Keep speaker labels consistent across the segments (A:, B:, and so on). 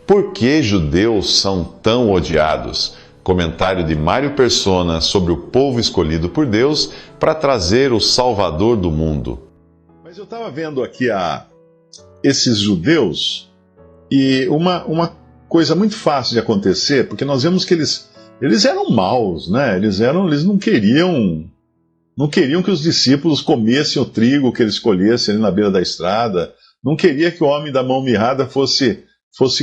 A: Por que judeus são tão odiados? Comentário de Mário Persona sobre o povo escolhido por Deus para trazer o Salvador do mundo.
B: Mas eu estava vendo aqui esses judeus e uma coisa muito fácil de acontecer, porque nós vemos que eles eram maus, né? Eles não queriam que os discípulos comessem o trigo que eles colhessem ali na beira da estrada, não queria que o homem da mão mirrada fosse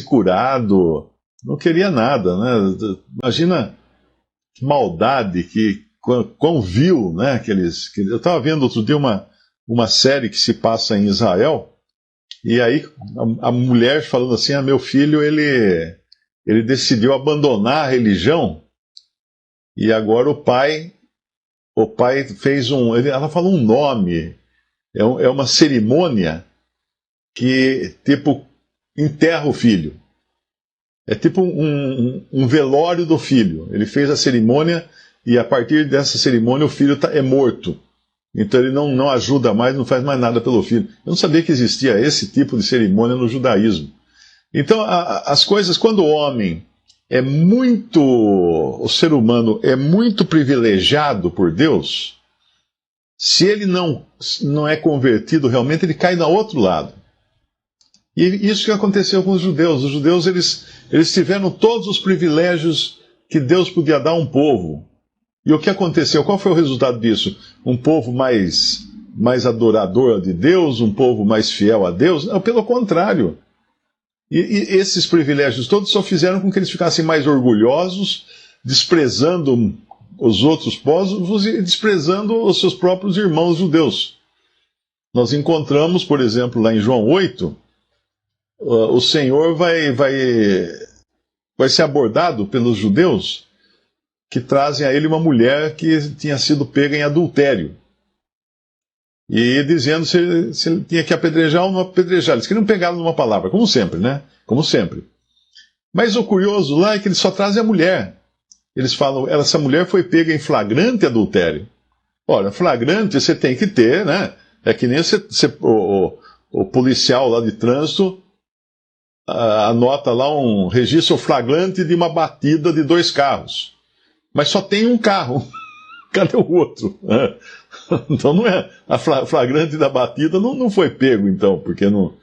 B: curado, não queria nada, né? Imagina que maldade, quão vil, né? Eu estava vendo outro dia uma série que se passa em Israel, e aí a mulher falando assim, meu filho, ele decidiu abandonar a religião, e agora o pai fez ela falou um nome, é uma cerimônia que, tipo, enterra o filho. É tipo um velório do filho. Ele fez a cerimônia e a partir dessa cerimônia o filho é morto. Então ele não ajuda mais, não faz mais nada pelo filho. Eu não sabia que existia esse tipo de cerimônia no judaísmo. Então as coisas, quando o ser humano é muito privilegiado por Deus, se ele não é convertido realmente, ele cai no outro lado. E isso que aconteceu com os judeus. Os judeus, eles tiveram todos os privilégios que Deus podia dar a um povo. E o que aconteceu? Qual foi o resultado disso? Um povo mais adorador de Deus, um povo mais fiel a Deus? Não, pelo contrário. E esses privilégios todos só fizeram com que eles ficassem mais orgulhosos, desprezando os outros povos e desprezando os seus próprios irmãos judeus. Nós encontramos, por exemplo, lá em João 8, o Senhor vai ser abordado pelos judeus que trazem a ele uma mulher que tinha sido pega em adultério. E dizendo se ele tinha que apedrejar ou não apedrejar. Eles queriam pegá-lo numa palavra, como sempre, né? Como sempre. Mas o curioso lá é que eles só trazem a mulher. Eles falam, essa mulher foi pega em flagrante adultério. Ora, flagrante você tem que ter, né? É que nem o policial lá de trânsito anota lá um registro flagrante de uma batida de 2 carros. Mas só tem um carro. Cadê o outro? Então não é. A flagrante da batida não foi pego, então, porque não.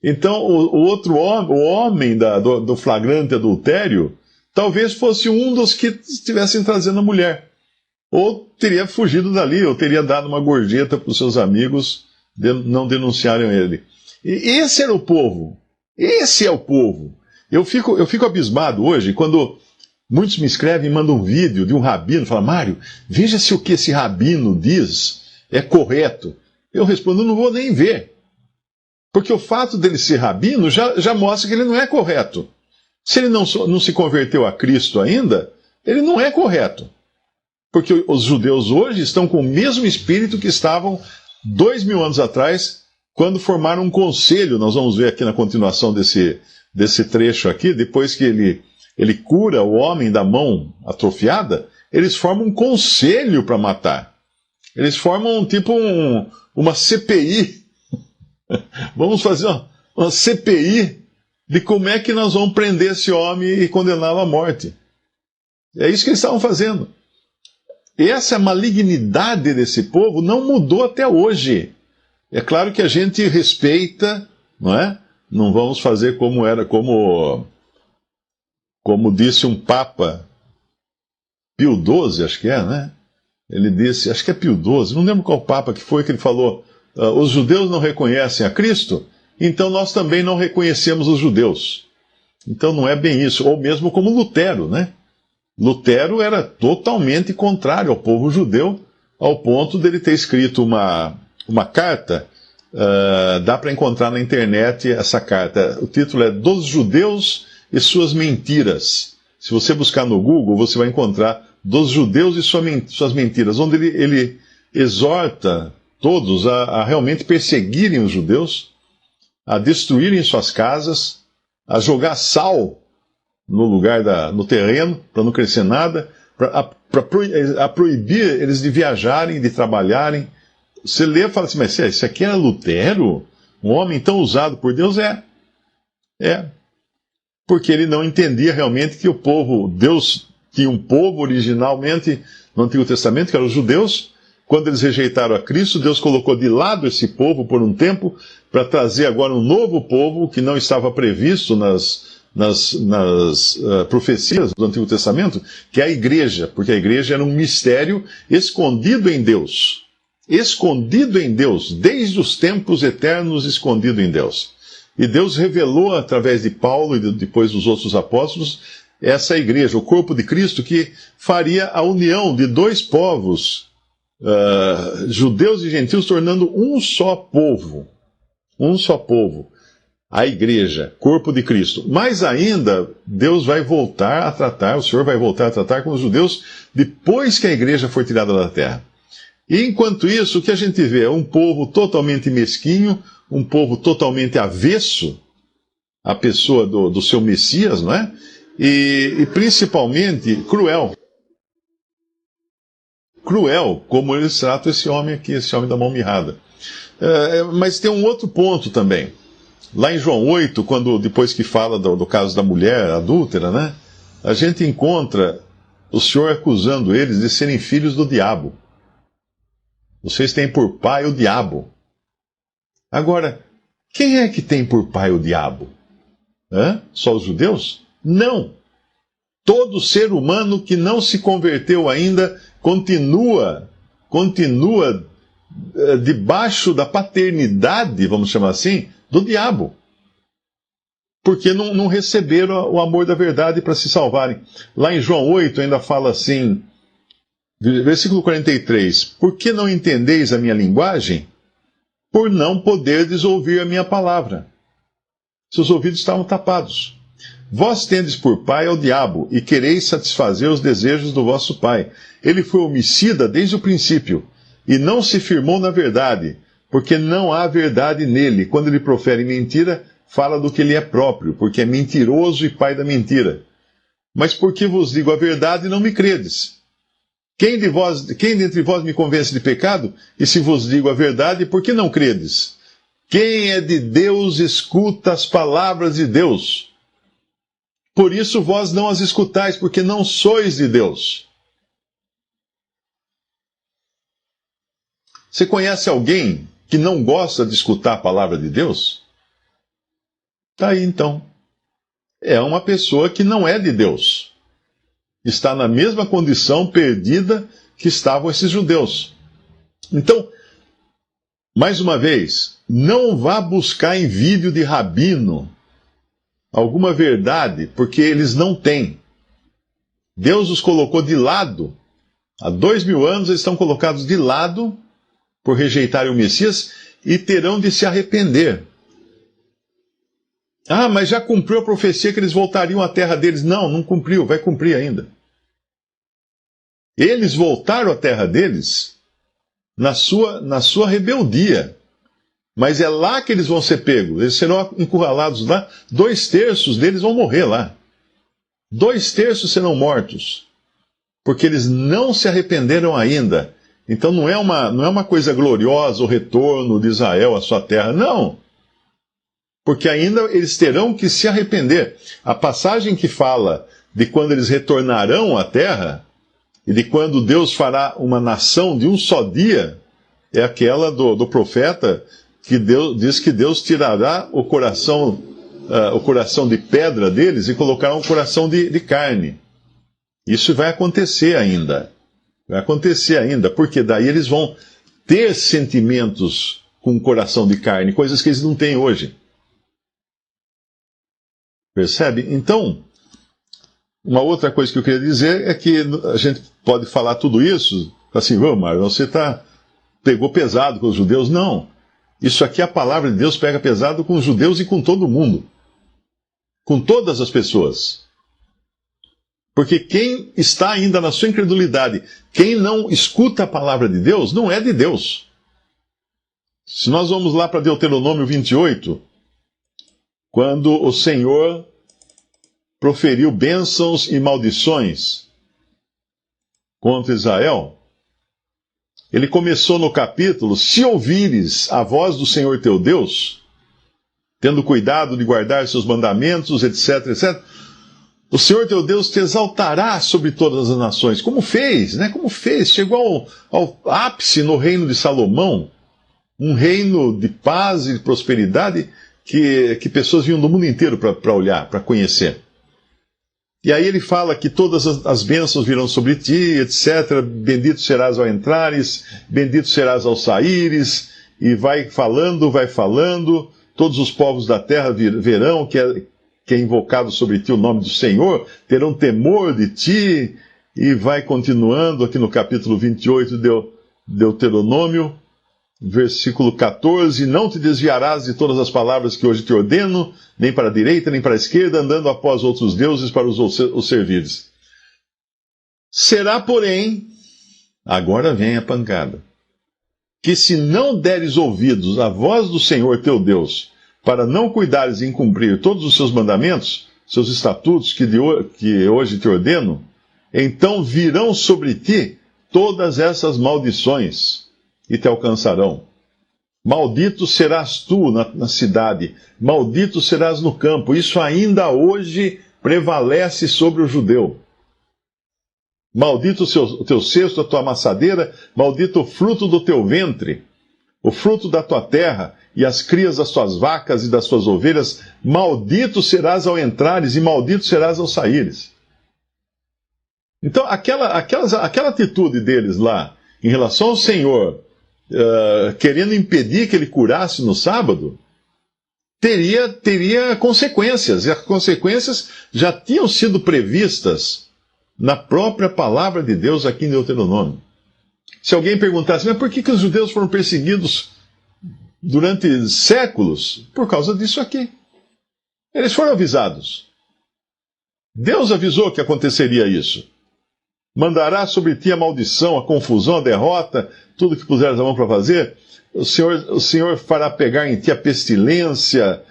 B: Então o outro homem, o homem do flagrante adultério, talvez fosse um dos que estivessem trazendo a mulher. Ou teria fugido dali, ou teria dado uma gorjeta para os seus amigos não denunciarem ele. E esse era o povo. Esse é o povo. Eu fico abismado hoje quando muitos me escrevem e mandam um vídeo de um rabino, falam, Mário, veja se o que esse rabino diz é correto. Eu respondo, não vou nem ver. Porque o fato dele ser rabino já mostra que ele não é correto. Se ele não se converteu a Cristo ainda, ele não é correto. Porque os judeus hoje estão com o mesmo espírito que estavam 2000 anos atrás, quando formaram um conselho. Nós vamos ver aqui na continuação desse trecho aqui, depois que ele cura o homem da mão atrofiada, eles formam um conselho para matar. Eles formam uma CPI. Vamos fazer uma CPI de como é que nós vamos prender esse homem e condená-lo à morte. É isso que eles estavam fazendo. E essa malignidade desse povo não mudou até hoje. É claro que a gente respeita, não é? Não vamos fazer como disse um Papa, Pio XII, acho que é, né? Ele disse, acho que é Pio XII, não lembro qual Papa que foi, que ele falou, os judeus não reconhecem a Cristo, então nós também não reconhecemos os judeus. Então não é bem isso. Ou mesmo como Lutero, né? Lutero era totalmente contrário ao povo judeu, ao ponto dele ter escrito uma carta, dá para encontrar na internet essa carta. O título é Dos Judeus e Suas Mentiras. Se você buscar no Google, você vai encontrar Dos Judeus e Suas Mentiras, onde ele exorta todos a realmente perseguirem os judeus, a destruírem suas casas, a jogar sal no terreno, para não crescer nada, a proibir eles de viajarem, de trabalharem. Você lê e fala assim, mas isso aqui era Lutero? Um homem tão usado por Deus? É. porque ele não entendia realmente que o povo, Deus tinha um povo originalmente no Antigo Testamento, que eram os judeus. Quando eles rejeitaram a Cristo, Deus colocou de lado esse povo por um tempo, para trazer agora um novo povo que não estava previsto nas profecias do Antigo Testamento, que é a igreja, porque a igreja era um mistério escondido em Deus. Escondido em Deus, desde os tempos eternos, escondido em Deus. E Deus revelou através de Paulo e depois dos outros apóstolos essa igreja, o corpo de Cristo, que faria a união de dois povos, judeus e gentios, tornando um só povo. Um só povo. A igreja, corpo de Cristo. Mas ainda, Deus vai voltar a tratar, o Senhor vai voltar a tratar com os judeus depois que a igreja for tirada da terra. E enquanto isso, o que a gente vê é um povo totalmente mesquinho, um povo totalmente avesso à pessoa do seu Messias, não é? E principalmente cruel. Cruel, como eles tratam esse homem aqui, esse homem da mão mirrada. Mas tem um outro ponto também. Lá em João 8, depois que fala do caso da mulher adúltera, né? A gente encontra o Senhor acusando eles de serem filhos do diabo. Vocês têm por pai o diabo. Agora, quem é que tem por pai o diabo? Só os judeus? Não. Todo ser humano que não se converteu ainda continua debaixo da paternidade, vamos chamar assim, do diabo. Porque não receberam o amor da verdade para se salvarem. Lá em João 8 ainda fala assim, versículo 43, por que não entendeis a minha linguagem? Por não poderdes ouvir a minha palavra. Seus ouvidos estavam tapados. Vós tendes por pai ao diabo, e quereis satisfazer os desejos do vosso pai. Ele foi homicida desde o princípio, e não se firmou na verdade, porque não há verdade nele. Quando ele profere mentira, fala do que ele é próprio, porque é mentiroso e pai da mentira. Mas porque vos digo a verdade, não me credes. Quem dentre vós me convence de pecado? E se vos digo a verdade, por que não credes? Quem é de Deus escuta as palavras de Deus. Por isso vós não as escutais, porque não sois de Deus. Você conhece alguém que não gosta de escutar a palavra de Deus? Está aí então. É uma pessoa que não é de Deus. Está na mesma condição perdida que estavam esses judeus. Então, mais uma vez, não vá buscar em vídeo de rabino alguma verdade, porque eles não têm. Deus os colocou de lado. Há 2000 anos eles estão colocados de lado por rejeitarem o Messias e terão de se arrepender. Ah, mas já cumpriu a profecia que eles voltariam à terra deles. Não cumpriu, vai cumprir ainda. Eles voltaram à terra deles na sua rebeldia. Mas é lá que eles vão ser pegos. Eles serão encurralados lá. 2/3 deles vão morrer lá. 2/3 serão mortos. Porque eles não se arrependeram ainda. Então não é uma coisa gloriosa o retorno de Israel à sua terra. Não. Porque ainda eles terão que se arrepender. A passagem que fala de quando eles retornarão à terra, e de quando Deus fará uma nação de um só dia, é aquela do profeta que diz que Deus tirará o coração de pedra deles e colocará um coração de carne. Isso vai acontecer ainda. Vai acontecer ainda, porque daí eles vão ter sentimentos com um coração de carne, coisas que eles não têm hoje. Percebe? Então, uma outra coisa que eu queria dizer é que a gente pode falar tudo isso, assim, Mário, você pegou pesado com os judeus. Não. Isso aqui, a palavra de Deus pega pesado com os judeus e com todo mundo. Com todas as pessoas. Porque quem está ainda na sua incredulidade, quem não escuta a palavra de Deus, não é de Deus. Se nós vamos lá para Deuteronômio 28, quando o Senhor proferiu bênçãos e maldições contra Israel, ele começou no capítulo: se ouvires a voz do Senhor teu Deus, tendo cuidado de guardar seus mandamentos, etc, etc, o Senhor teu Deus te exaltará sobre todas as nações, como fez, né? Como fez, chegou ao ápice no reino de Salomão, um reino de paz e de prosperidade que pessoas vinham do mundo inteiro para olhar, para conhecer. E aí ele fala que todas as bênçãos virão sobre ti, etc. Bendito serás ao entrares, bendito serás ao saíres, e vai falando, todos os povos da terra verão que é invocado sobre ti o nome do Senhor, terão temor de ti, e vai continuando aqui no capítulo 28 de Deuteronômio, versículo 14, não te desviarás de todas as palavras que hoje te ordeno, nem para a direita, nem para a esquerda, andando após outros deuses para os servires. Será, porém, agora vem a pancada, que se não deres ouvidos à voz do Senhor teu Deus, para não cuidares em cumprir todos os seus mandamentos, seus estatutos que hoje te ordeno, então virão sobre ti todas essas maldições, e te alcançarão. Maldito serás tu na cidade, maldito serás no campo. Isso ainda hoje prevalece sobre o judeu. Maldito o teu cesto, a tua amassadeira, maldito o fruto do teu ventre, o fruto da tua terra, e as crias das tuas vacas e das tuas ovelhas. Maldito serás ao entrares, e maldito serás ao saíres. Então, aquela atitude deles lá, em relação ao Senhor, querendo impedir que ele curasse no sábado, teria consequências. E as consequências já tinham sido previstas na própria palavra de Deus aqui em Deuteronômio. Se alguém perguntasse, mas por que os judeus foram perseguidos durante séculos? Por causa disso aqui. Eles foram avisados. Deus avisou que aconteceria isso. Mandará sobre ti a maldição, a confusão, a derrota, tudo que puseres a mão para fazer. O Senhor fará pegar em ti a pestilência,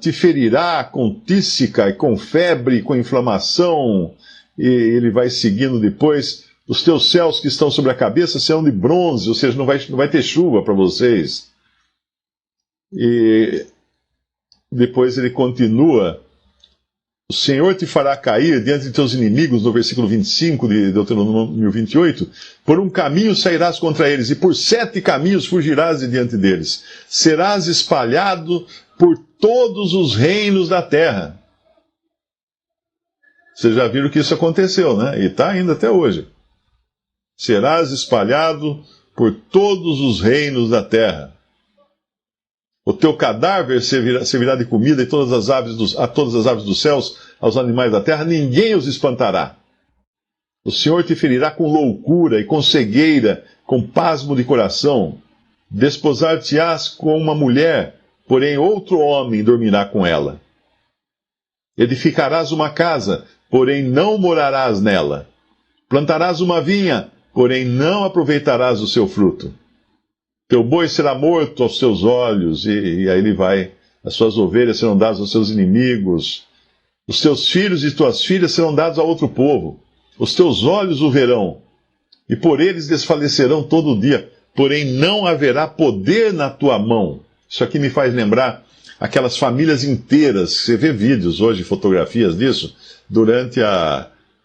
B: te ferirá com tísica e com febre, com inflamação, e ele vai seguindo depois. Os teus céus que estão sobre a cabeça serão de bronze, ou seja, não vai ter chuva para vocês. E depois ele continua. O Senhor te fará cair diante de teus inimigos, no versículo 25 de Deuteronômio 28. Por um caminho sairás contra eles, e por 7 caminhos fugirás de diante deles. Serás espalhado por todos os reinos da terra. Vocês já viram que isso aconteceu, né? E está ainda até hoje. Serás espalhado por todos os reinos da terra. O teu cadáver servirá de comida a todas as aves dos céus, aos animais da terra, ninguém os espantará. O Senhor te ferirá com loucura e com cegueira, com pasmo de coração. Desposar-te-ás com uma mulher, porém outro homem dormirá com ela. Edificarás uma casa, porém não morarás nela. Plantarás uma vinha, porém não aproveitarás o seu fruto. Teu boi será morto aos teus olhos, e aí ele vai. As suas ovelhas serão dadas aos seus inimigos. Os teus filhos e tuas filhas serão dados a outro povo. Os teus olhos o verão, e por eles desfalecerão todo o dia. Porém não haverá poder na tua mão. Isso aqui me faz lembrar aquelas famílias inteiras. Você vê vídeos hoje, fotografias disso, durante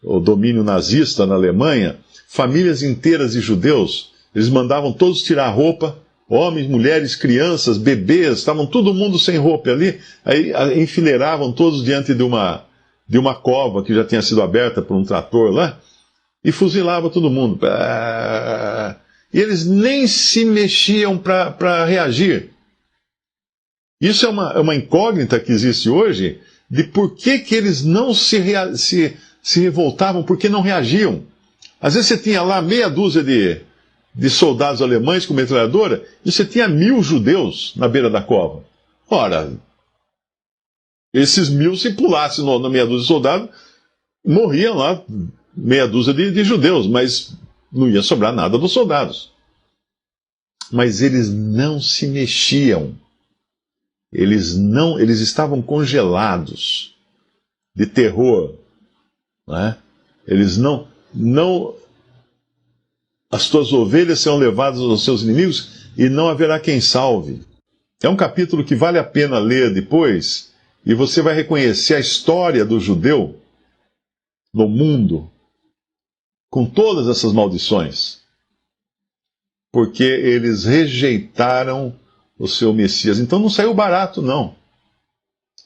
B: o domínio nazista na Alemanha. Famílias inteiras de judeus. Eles mandavam todos tirar a roupa, homens, mulheres, crianças, bebês, estavam todo mundo sem roupa ali, aí enfileiravam todos diante de uma cova que já tinha sido aberta por um trator lá, e fuzilavam todo mundo. E eles nem se mexiam para reagir. Isso é uma incógnita que existe hoje, de por que eles não se revoltavam, por que não reagiam. Às vezes você tinha lá meia dúzia de soldados alemães com metralhadora, e você tinha 1000 judeus na beira da cova. Ora, esses 1000, se pulassem na meia dúzia de soldados, morriam lá meia dúzia de judeus, mas não ia sobrar nada dos soldados. Mas eles não se mexiam. Eles estavam congelados de terror. Né? Eles não as tuas ovelhas serão levadas aos seus inimigos e não haverá quem salve. É um capítulo que vale a pena ler depois, e você vai reconhecer a história do judeu no mundo, com todas essas maldições, porque eles rejeitaram o seu Messias. Então não saiu barato, não.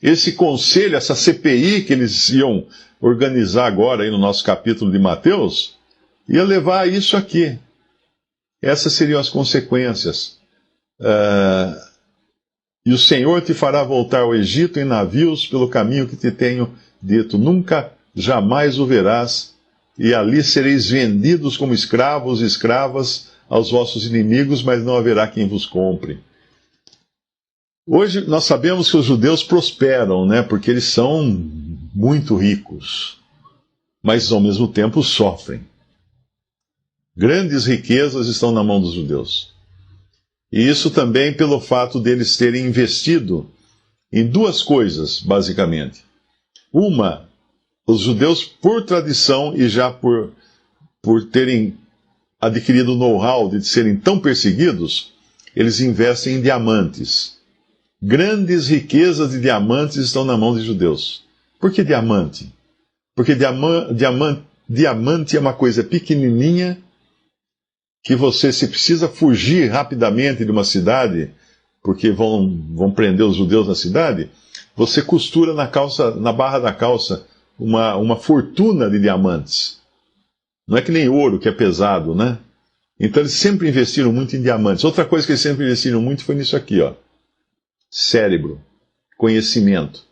B: Esse conselho, essa CPI que eles iam organizar agora aí no nosso capítulo de Mateus, ia levar a isso aqui. Essas seriam as consequências. E o Senhor te fará voltar ao Egito em navios pelo caminho que te tenho dito. Nunca, jamais o verás, e ali sereis vendidos como escravos e escravas aos vossos inimigos, mas não haverá quem vos compre. Hoje nós sabemos que os judeus prosperam, né, porque eles são muito ricos, mas ao mesmo tempo sofrem. Grandes riquezas estão na mão dos judeus. E isso também pelo fato deles terem investido em duas coisas, basicamente. Uma, os judeus, por tradição e já por terem adquirido o know-how de serem tão perseguidos, eles investem em diamantes. Grandes riquezas de diamantes estão na mão de judeus. Por que diamante? Porque diamante é uma coisa pequenininha que você, se precisa fugir rapidamente de uma cidade, porque vão prender os judeus na cidade, você costura na barra da calça, uma fortuna de diamantes. Não é que nem ouro, que é pesado, né? Então eles sempre investiram muito em diamantes. Outra coisa que eles sempre investiram muito foi nisso aqui, ó. Cérebro, conhecimento.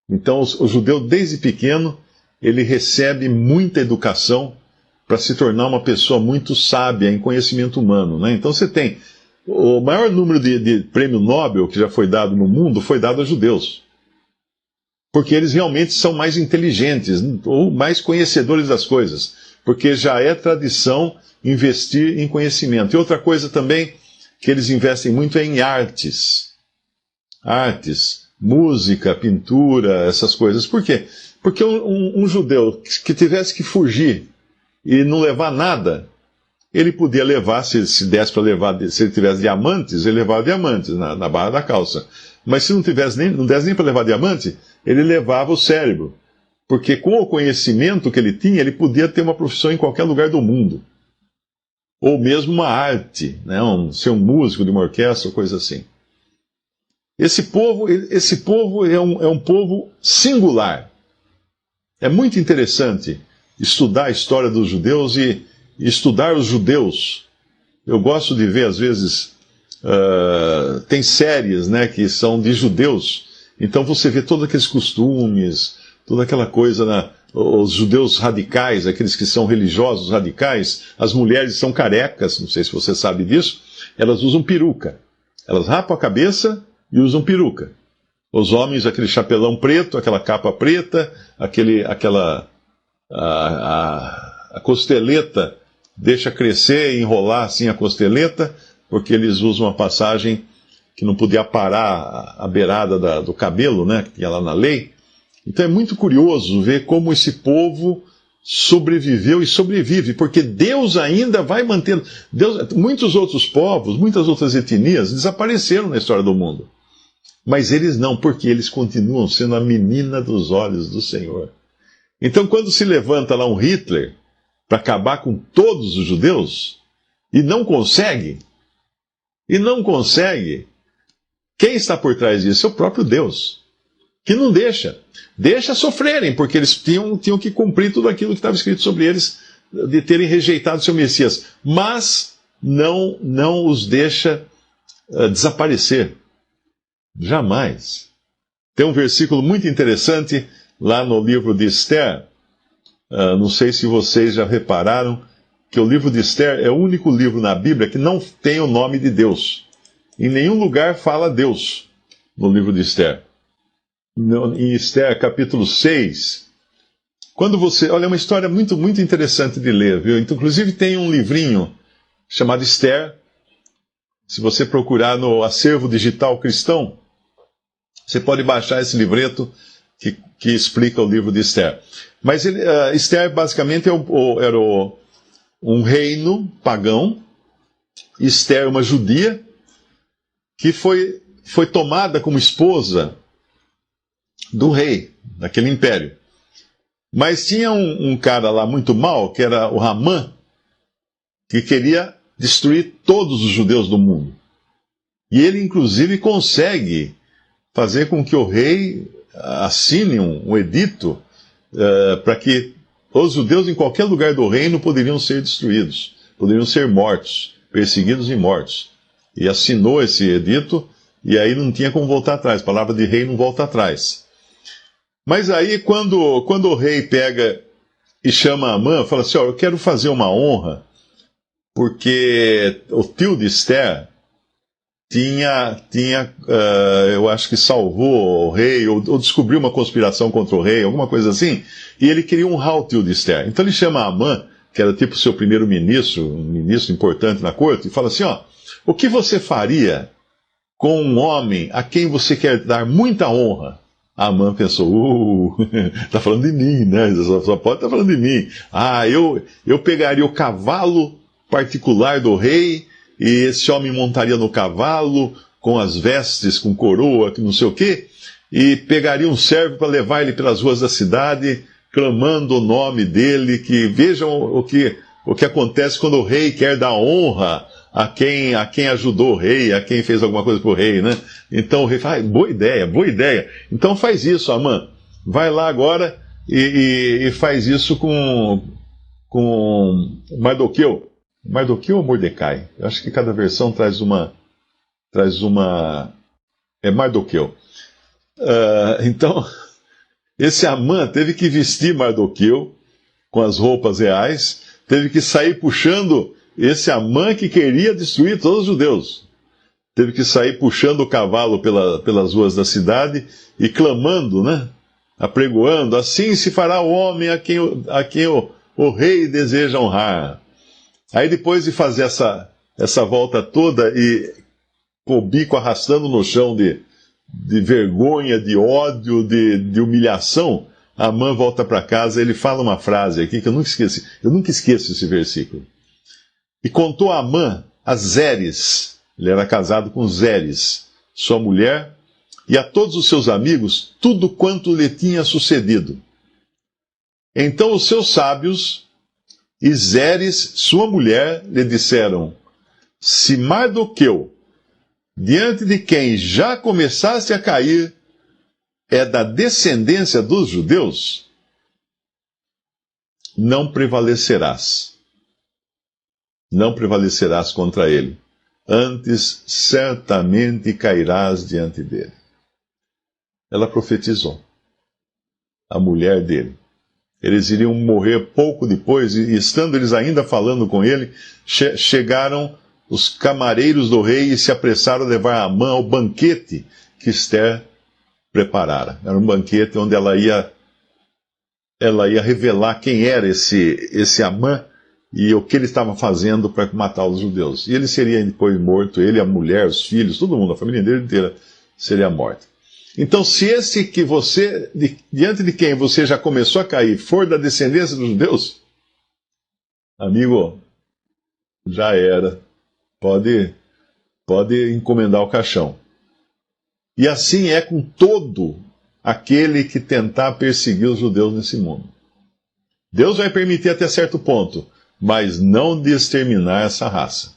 B: Então o judeu, desde pequeno, ele recebe muita educação para se tornar uma pessoa muito sábia em conhecimento humano, né? Então você tem o maior número de prêmio Nobel que já foi dado no mundo, foi dado a judeus. Porque eles realmente são mais inteligentes, ou mais conhecedores das coisas. Porque já é tradição investir em conhecimento. E outra coisa também que eles investem muito é em artes. Artes, música, pintura, essas coisas. Por quê? Porque um judeu que tivesse que fugir e não levar nada, ele podia levar, se desse para levar, se ele tivesse diamantes, ele levava diamantes na barra da calça. Mas se não desse nem para levar diamante, ele levava o cérebro. Porque com o conhecimento que ele tinha, ele podia ter uma profissão em qualquer lugar do mundo. Ou mesmo uma arte, né? Ser um músico de uma orquestra, coisa assim. Esse povo é um povo singular. É muito interessante estudar a história dos judeus e estudar os judeus. Eu gosto de ver, às vezes, tem séries, né, que são de judeus. Então você vê todos aqueles costumes, toda aquela coisa, né, os judeus radicais, aqueles que são religiosos radicais, as mulheres são carecas, não sei se você sabe disso, elas usam peruca. Elas rapam a cabeça e usam peruca. Os homens, aquele chapelão preto, aquela capa preta, a costeleta, deixa crescer e enrolar assim a costeleta, porque eles usam uma passagem que não podia parar a beirada do cabelo, né, que tinha lá na lei. Então é muito curioso ver como esse povo sobreviveu e sobrevive, porque Deus ainda vai mantendo. Muitos outros povos, muitas outras etnias desapareceram na história do mundo. Mas eles não, porque eles continuam sendo a menina dos olhos do Senhor. Então, quando se levanta lá um Hitler para acabar com todos os judeus, e não consegue, quem está por trás disso? É o próprio Deus, que não deixa sofrerem, porque eles tinham que cumprir tudo aquilo que estava escrito sobre eles, de terem rejeitado seu Messias, mas não os deixa desaparecer. Jamais. Tem um versículo muito interessante lá no livro de Esther. Não sei se vocês já repararam que o livro de Esther é o único livro na Bíblia que não tem o nome de Deus. Em nenhum lugar fala Deus no livro de Esther. Em Esther, capítulo 6, quando você... Olha, é uma história muito, muito interessante de ler, viu? Então, inclusive tem um livrinho chamado Esther. Se você procurar no acervo digital cristão, você pode baixar esse livreto que explica o livro de Esther. Mas Esther basicamente era um reino pagão. Esther é uma judia que foi tomada como esposa do rei, daquele império. Mas tinha um cara lá muito mau, que era o Hamã, que queria destruir todos os judeus do mundo. E ele, inclusive, consegue fazer com que o rei assine um edito para que os judeus em qualquer lugar do reino poderiam ser destruídos, poderiam ser mortos, perseguidos e mortos. E assinou esse edito, e aí não tinha como voltar atrás. A palavra de rei não volta atrás. Mas aí, quando o rei pega e chama Amã, fala assim, eu quero fazer uma honra, porque o tio de Esther eu acho que salvou o rei, ou descobriu uma conspiração contra o rei, alguma coisa assim, e ele queria honrar o tio de Esther. Então ele chama Amã, que era tipo seu primeiro-ministro, um ministro importante na corte, e fala assim, o que você faria com um homem a quem você quer dar muita honra? Amã pensou, tá falando de mim, né? Só pode estar falando de mim. Eu pegaria o cavalo particular do rei, e esse homem montaria no cavalo, com as vestes, com coroa, que não sei o quê, e pegaria um servo para levar ele pelas ruas da cidade, clamando o nome dele, que vejam o que acontece quando o rei quer dar honra a quem ajudou o rei, a quem fez alguma coisa para o rei, né? Então o rei fala, boa ideia. Então faz isso, Amã. Vai lá agora e faz isso com Mardoqueu. Mardoqueu ou Mordecai? Eu acho que cada versão traz uma... É Mardoqueu. Então, esse Amã teve que vestir Mardoqueu com as roupas reais, teve que sair puxando esse Amã que queria destruir todos os judeus. Teve que sair puxando o cavalo pelas ruas da cidade e clamando, né? Apregoando, assim se fará o homem a quem o rei deseja honrar. Aí depois de fazer essa volta toda e com o bico arrastando no chão de vergonha, de ódio, de humilhação, Amã volta para casa e ele fala uma frase aqui que eu nunca esqueço. Eu nunca esqueço esse versículo. E contou a Amã a Zeres, ele era casado com Zeres, sua mulher, e a todos os seus amigos, tudo quanto lhe tinha sucedido. Então os seus sábios e Zeres, sua mulher, lhe disseram, se Mardoqueu, diante de quem já começaste a cair, é da descendência dos judeus, não prevalecerás. Não prevalecerás contra ele. Antes, certamente cairás diante dele. Ela profetizou. A mulher dele. Eles iriam morrer pouco depois, e estando eles ainda falando com ele, chegaram os camareiros do rei e se apressaram a levar Amã ao banquete que Esther preparara. Era um banquete onde ela ia revelar quem era esse Amã e o que ele estava fazendo para matar os judeus. E ele seria depois morto, ele, a mulher, os filhos, todo mundo, a família dele inteira seria morta. Então, se esse que você, diante de quem você já começou a cair, for da descendência dos judeus, amigo, já era. Pode encomendar o caixão. E assim é com todo aquele que tentar perseguir os judeus nesse mundo. Deus vai permitir até certo ponto, mas não de exterminar essa raça.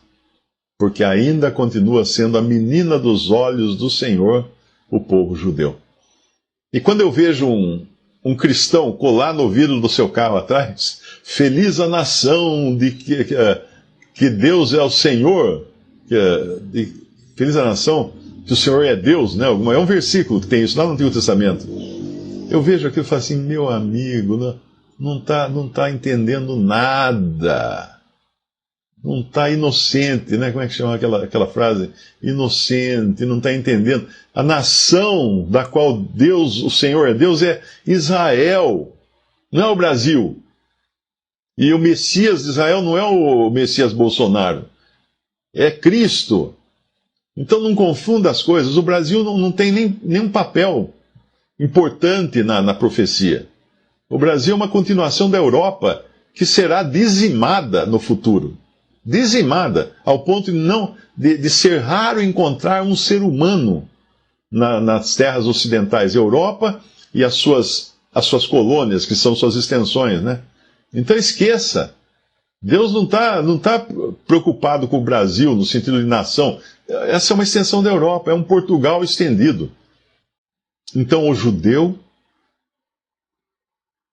B: Porque ainda continua sendo a menina dos olhos do Senhor, o povo judeu. E quando eu vejo um cristão colar no vidro do seu carro atrás, feliz a nação de que Deus é o Senhor, feliz a nação que o Senhor é Deus, né? É um versículo que tem isso lá no Antigo Testamento. Eu vejo aquilo e falo assim, meu amigo, não tá entendendo nada. Não está inocente, né? Como é que chama aquela frase? Inocente, não está entendendo. A nação da qual Deus, o Senhor é Deus, é Israel, não é o Brasil. E o Messias de Israel não é o Messias Bolsonaro, é Cristo. Então não confunda as coisas. O Brasil não tem nenhum papel importante na profecia. O Brasil é uma continuação da Europa que será dizimada no futuro. dizimada, ao ponto de ser raro encontrar um ser humano nas terras ocidentais, Europa e as suas colônias, que são suas extensões, né? Então esqueça. Deus não tá preocupado com o Brasil no sentido de nação. Essa é uma extensão da Europa, é um Portugal estendido. Então o judeu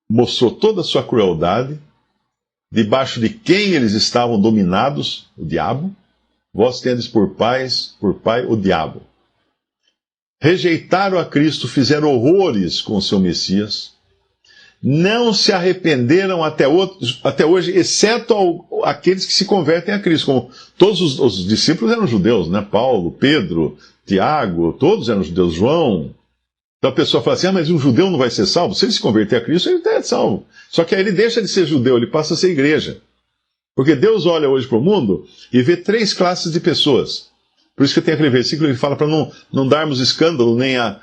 B: mostrou toda a sua crueldade, debaixo de quem eles estavam dominados, o diabo. Vós tendes por pai o diabo. Rejeitaram a Cristo, fizeram horrores com o seu Messias. Não se arrependeram até hoje, exceto aqueles que se convertem a Cristo. Como todos os discípulos eram judeus, né? Paulo, Pedro, Tiago, todos eram judeus, João. Então a pessoa fala assim, mas um judeu não vai ser salvo? Se ele se converter a Cristo, ele é salvo. Só que aí ele deixa de ser judeu, ele passa a ser igreja. Porque Deus olha hoje para o mundo e vê 3 classes de pessoas. Por isso que tem aquele versículo que fala para não darmos escândalo nem a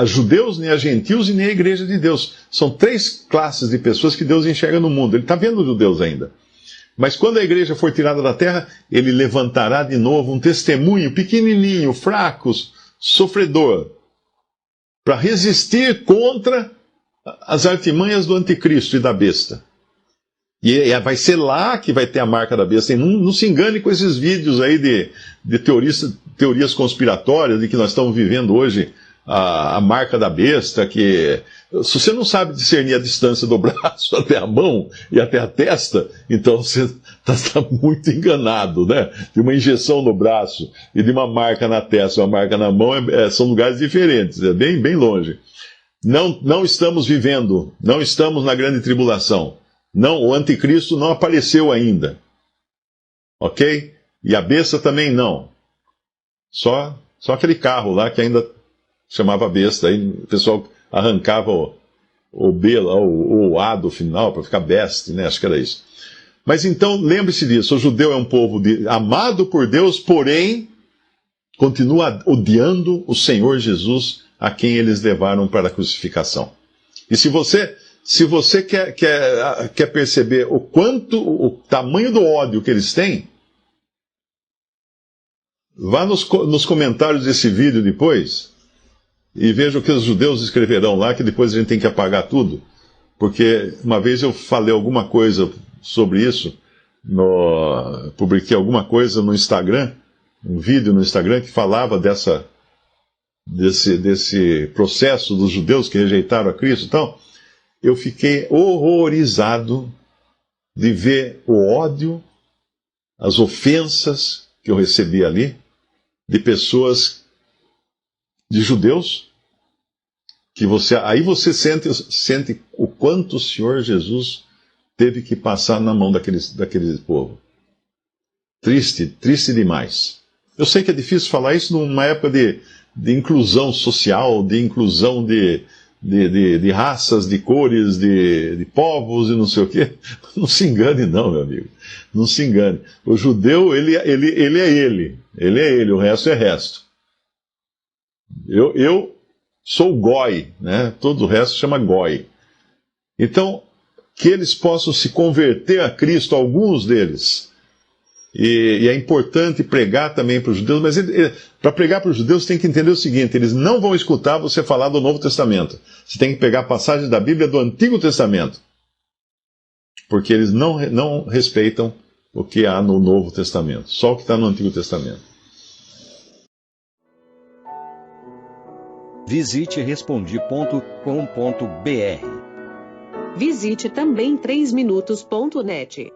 B: judeus, nem a gentios e nem a igreja de Deus. São 3 classes de pessoas que Deus enxerga no mundo. Ele está vendo os judeus ainda. Mas quando a igreja for tirada da terra, ele levantará de novo um testemunho pequenininho, fraco, sofredor, para resistir contra as artimanhas do anticristo e da besta. E vai ser lá que vai ter a marca da besta. E não se engane com esses vídeos aí de teorias conspiratórias, de que nós estamos vivendo hoje a marca da besta, que se você não sabe discernir a distância do braço até a mão e até a testa, então você está muito enganado, né? De uma injeção no braço e de uma marca na testa, uma marca na mão, são lugares diferentes, é bem, bem longe. Não estamos vivendo, não estamos na grande tribulação. Não, o anticristo não apareceu ainda. Ok? E a besta também não. Só aquele carro lá que ainda chamava besta. Aí o pessoal arrancava o B lá, o A do final para ficar best, né? Acho que era isso. Mas então, lembre-se disso. O judeu é um povo amado por Deus, porém, continua odiando o Senhor Jesus, a quem eles levaram para a crucificação. E se você quer perceber o tamanho do ódio que eles têm, vá nos comentários desse vídeo depois e veja o que os judeus escreverão lá, que depois a gente tem que apagar tudo, porque uma vez eu falei alguma coisa sobre isso, publiquei alguma coisa no Instagram, um vídeo no Instagram que falava desse processo dos judeus que rejeitaram a Cristo e tal. Eu fiquei horrorizado de ver o ódio, as ofensas que eu recebi ali, de pessoas, de judeus, que aí você sente o quanto o Senhor Jesus teve que passar na mão daquele povo. Triste demais. Eu sei que é difícil falar isso numa época de inclusão social, de inclusão de raças, de cores, de povos e não sei o quê. Não se engane não, meu amigo. Não se engane. O judeu, ele é ele, o resto é resto. Eu sou goi, né? Todo o resto chama goi. Então, que eles possam se converter a Cristo, alguns deles. E é importante pregar também para os judeus, mas para pregar para os judeus tem que entender o seguinte: eles não vão escutar você falar do Novo Testamento. Você tem que pegar passagens da Bíblia do Antigo Testamento, porque eles não respeitam o que há no Novo Testamento, só o que está no Antigo Testamento.
C: Visite Respondi.com.br.
D: Visite também 3minutos.net.